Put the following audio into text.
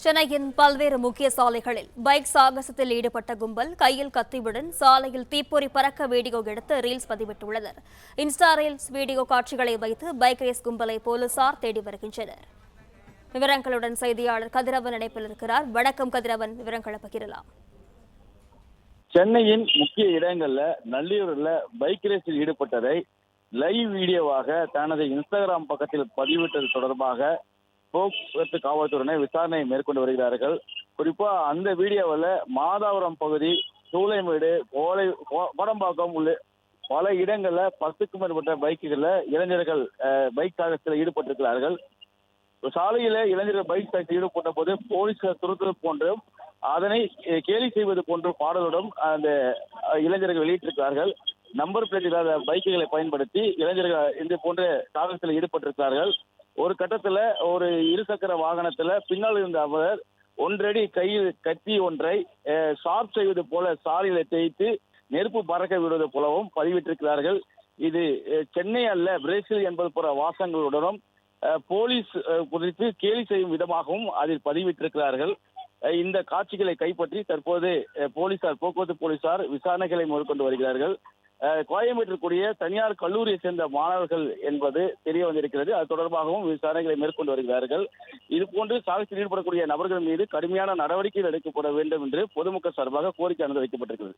சென்னையின் பல்வேறு முக்கிய சாலைகளில் பைக் சாகசத்தில் ஈடுபட்ட கும்பல் கையில் கத்தியுடன் சாலையில் தீப்பொறி பறக்க வீடியோ எடுத்து ரீல்ஸ் பதிவிட்டுள்ளனர். இன்ஸ்டா ரீல்ஸ் வீடியோ காட்சிகளை வைத்து பைக் ரேஸ் கும்பலை போலீசார் தேடி வருகின்றனர். விவரங்களுடன் செய்தியாளர் கதிரவன் இணைப்பில் இருக்கிறார். வணக்கம் கதிரவன், விவரங்களை பகிரலாம். சென்னையின் முக்கிய இடங்கள்ல நள்ளியூர்ல பைக் ரேஸில் ஈடுபட்டதை லைவ் வீடியோவாக தனது இன்ஸ்டாகிராம் பக்கத்தில் பதிவிட்டது தொடர்பாக போக்குவரத்து காவல்துறையினர் விசாரணை மேற்கொண்டு வருகிறார்கள். குறிப்பா அந்த வீடியோவில் மாதாவரம் பகுதி, சூளைமேடு, கோடம்பாக்கம் உள்ள பல இடங்கள்ல 10க்கும் மேற்பட்ட பைக்குகள்ல இளைஞர்கள் பைக் சாகசத்தில் ஈடுபட்டிருக்கிறார்கள். சாலையில இளைஞர்கள் பைக் சாகசத்தில் ஈடுபட்ட போது போலீசார் துருத்துறது போன்றும் அதனை கேலி செய்வது போன்ற பாடலுடன் அந்த இளைஞர்கள் வெளியிட்டிருக்கிறார்கள். நம்பர் பிளேட் இல்லாத பைக்குகளை பயன்படுத்தி இளைஞர்கள் இந்த போன்ற சாகசத்தில் ஈடுபட்டிருக்கிறார்கள். ஒரு கட்டத்துல ஒரு இருசக்கர வாகனத்துல பின்னால் இருந்த அவர் 1 அடி கையில் கத்தி ஒன்றை ஷார்ப் செய்வது போல சாலையில தேய்த்து நெருப்பு பறக்க விடுவது போலவும் பதிவிட்டிருக்கிறார்கள். இது சென்னை அல்ல பிரேசில் என்பது போல வாசகங்களுடனும் போலீஸ் குறித்து கேலி செய்யும் விதமாகவும் அதில் பதிவிட்டிருக்கிறார்கள். இந்த காட்சிகளை கைப்பற்றி தற்போது போக்குவரத்து போலீசார் விசாரணைகளை மேற்கொண்டு வருகிறார்கள். கோயம்பேட்டிற்குரிய தனியார் கல்லூரியை சேர்ந்த மாணவர்கள் என்பது தெரிய வந்திருக்கிறது. அது தொடர்பாகவும் விசாரணைகளை மேற்கொண்டு வருகிறார்கள். இதுபோன்று சாகசத்தில் ஈடுபடக்கூடிய நபர்கள் மீது கடுமையான நடவடிக்கைகள் எடுக்கப்பட வேண்டும் என்று பொதுமக்கள் சார்பாக கோரிக்கை வைக்கப்பட்டிருக்கிறது.